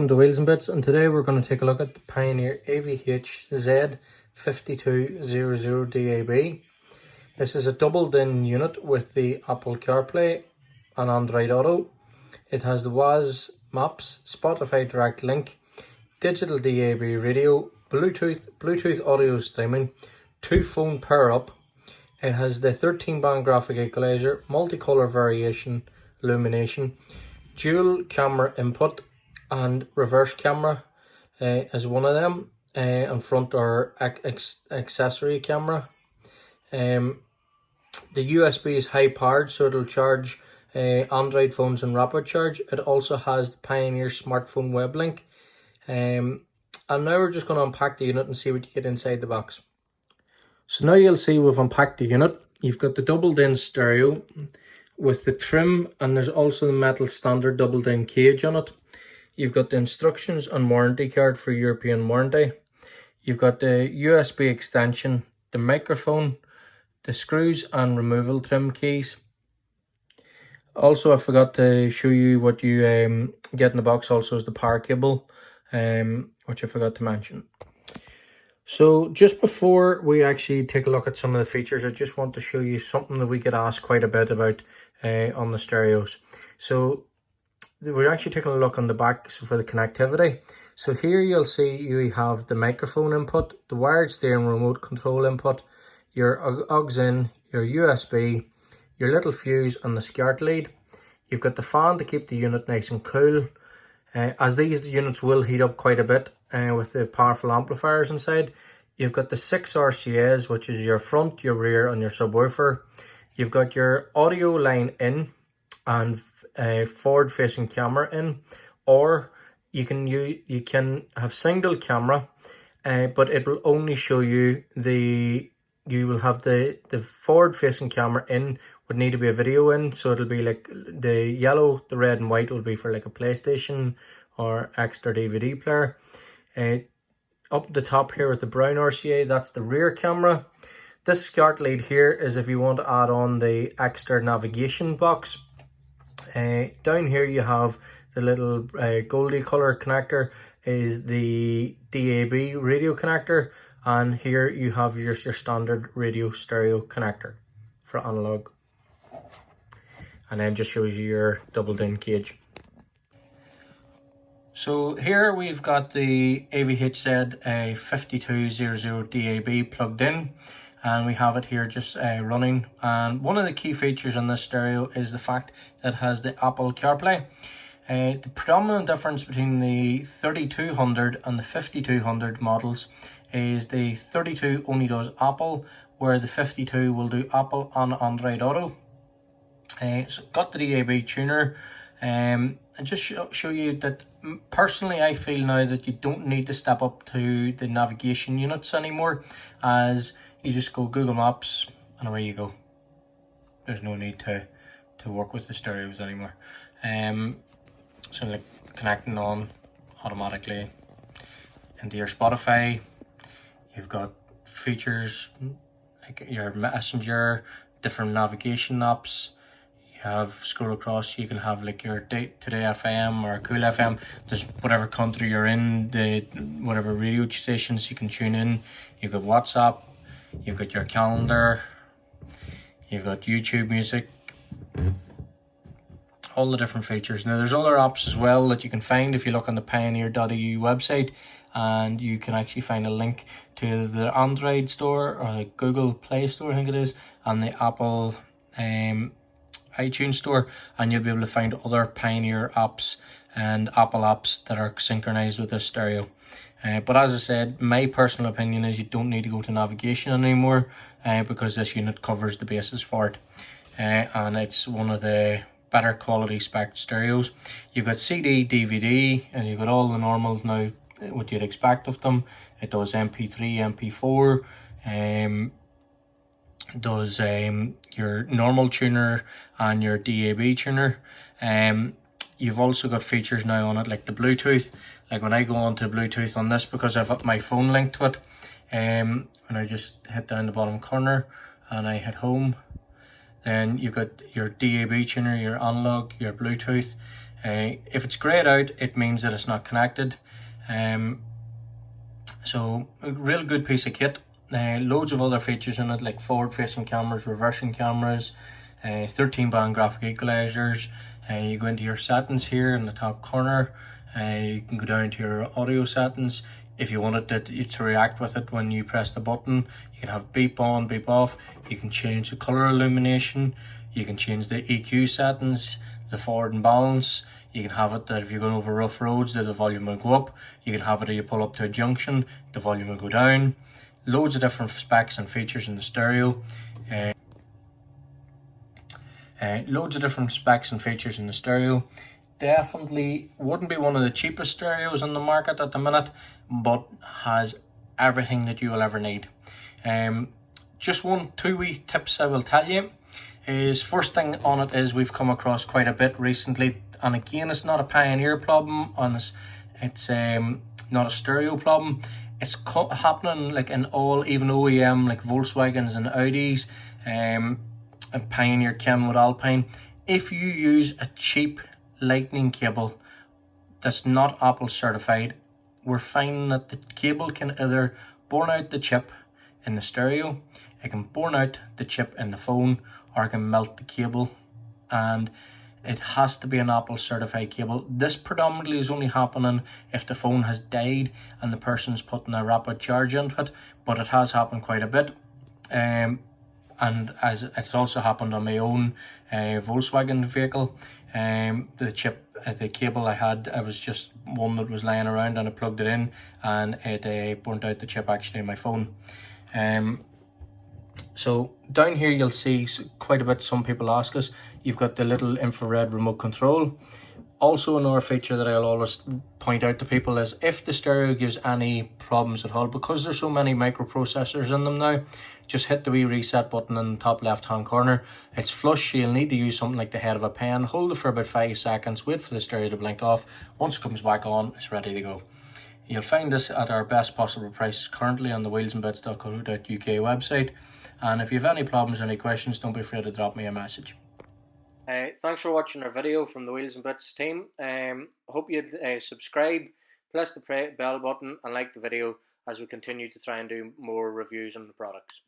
welcome to Wheels and Bits, and today we're going to take a look at the Pioneer AVH-Z5200DAB. This is a double-DIN unit with the Apple CarPlay and Android Auto. It has the AVH-Z maps, Spotify Direct Link, digital DAB radio, Bluetooth audio streaming, 2-phone pair up. It has the 13-band graphic equalizer, multicolour variation illumination, dual camera input and reverse camera is one of them, and front or accessory camera. The USB is high powered, so it'll charge Android phones in rapid charge. It also has the Pioneer smartphone web link. And now we're just going to unpack the unit and see what you get inside the box. So now you'll see we've unpacked the unit. You've got the double-DIN stereo with the trim, and there's also the metal standard double-DIN cage on it. You've got the instructions and warranty card for European warranty. You've got the USB extension, the microphone, the screws and removal trim keys. Also, I forgot to show you what you get in the box also is the power cable, which I forgot to mention. So just before we actually take a look at some of the features, I just want to show you something that we get asked quite a bit about on the stereos. So we're actually taking a look on the back for the connectivity. So here you'll see you have the microphone input, the wired steering remote control input, your AUX in, your USB, your little fuse and the SCART lead. You've got the fan to keep the unit nice and cool, as these units will heat up quite a bit with the powerful amplifiers inside. You've got the 6 RCAs, which is your front, your rear and your subwoofer. You've got your audio line in and forward facing camera in, or you can have single camera, but it will only show you you will have the forward facing camera in would need to be a video in, so it'll be like the yellow, the red and white will be for like a PlayStation or extra DVD player. Up the top here with the brown RCA, that's the rear camera. This SCART lead here is if you want to add on the extra navigation box. Down here you have the little goldy color connector is the DAB radio connector, and here you have your standard radio stereo connector for analog, and then just shows you your double-DIN cage. So here we've got the AVH-Z5200DAB plugged in, and we have it here just running. And one of the key features on this stereo is the fact that it has the Apple CarPlay. The predominant difference between the 3200 and the 5200 models is the 32 only does Apple, where the 52 will do Apple and Android Auto. So got the DAB tuner, and just show you that personally I feel now that you don't need to step up to the navigation units anymore, as you just go Google Maps and away you go. There's no need to work with the stereos anymore. So like connecting on automatically into your Spotify. You've got features like your Messenger, different navigation apps. You have scroll across, you can have like your Today FM or Cool FM. There's whatever country you're in, whatever radio stations you can tune in. You've got WhatsApp, you've got your calendar, you've got YouTube music, all the different features. Now there's other apps as well that you can find if you look on the pioneer.eu website, and you can actually find a link to the Android store or the Google Play Store, I think it is, and the Apple iTunes store, and you'll be able to find other Pioneer apps and Apple apps that are synchronized with this stereo. But as I said, my personal opinion is you don't need to go to navigation anymore, because this unit covers the bases for it, and it's one of the better quality spec stereos. You've got CD, DVD, and you've got all the normals now, what you'd expect of them. It does MP3, MP4, does your normal tuner and your DAB tuner. You've also got features now on it like the Bluetooth. Like when I go on to Bluetooth on this, because I've got my phone linked to it, when I just hit down the bottom corner and I hit home, then you've got your DAB tuner, your analog, your Bluetooth. If it's greyed out, it means that it's not connected. So a real good piece of kit. Loads of other features in it, like forward facing cameras, reversing cameras, 13 band graphic equalizers. You go into your settings here in the top corner. You can go down to your audio settings. If you want it to react with it when you press the button, you can have beep on, beep off. You can change the color illumination. You can change the EQ settings, the forward and balance. You can have it that if you're going over rough roads, the volume will go up. You can have it if you pull up to a junction, the volume will go down. Loads of different specs and features in the stereo. Loads of different specs and features in the stereo. Definitely wouldn't be one of the cheapest stereos on the market at the minute, but has everything that you will ever need. Just two wee tips I will tell you is, first thing on it is we've come across quite a bit recently, and again, it's not a Pioneer problem, and it's not a stereo problem. It's happening like in all, even OEM like Volkswagens and Audis, and Pioneer, Kenwood, Alpine. If you use a cheap lightning cable that's not Apple certified, we're finding that the cable can either burn out the chip in the stereo, it can burn out the chip in the phone, or it can melt the cable, and it has to be an Apple certified cable. This predominantly is only happening if the phone has died and the person's putting a rapid charge into it, but it has happened quite a bit. And as it's also happened on my own Volkswagen vehicle, the cable I had, it was just one that was lying around, and I plugged it in, and it burnt out the chip actually in my phone. So down here you'll see quite a bit. Some people ask us, you've got the little infrared remote control. Also, another feature that I'll always point out to people is, if the stereo gives any problems at all, because there's so many microprocessors in them now, just hit the wee reset button in the top left hand corner. It's flush, you'll need to use something like the head of a pen, hold it for about 5 seconds, wait for the stereo to blink off. Once it comes back on, it's ready to go. You'll find this at our best possible prices currently on the wheelsandbits.co.uk website. And if you have any problems or any questions, don't be afraid to drop me a message. Thanks for watching our video from the Wheels and Bits team. Hope you subscribe, press the bell button, and like the video as we continue to try and do more reviews on the products.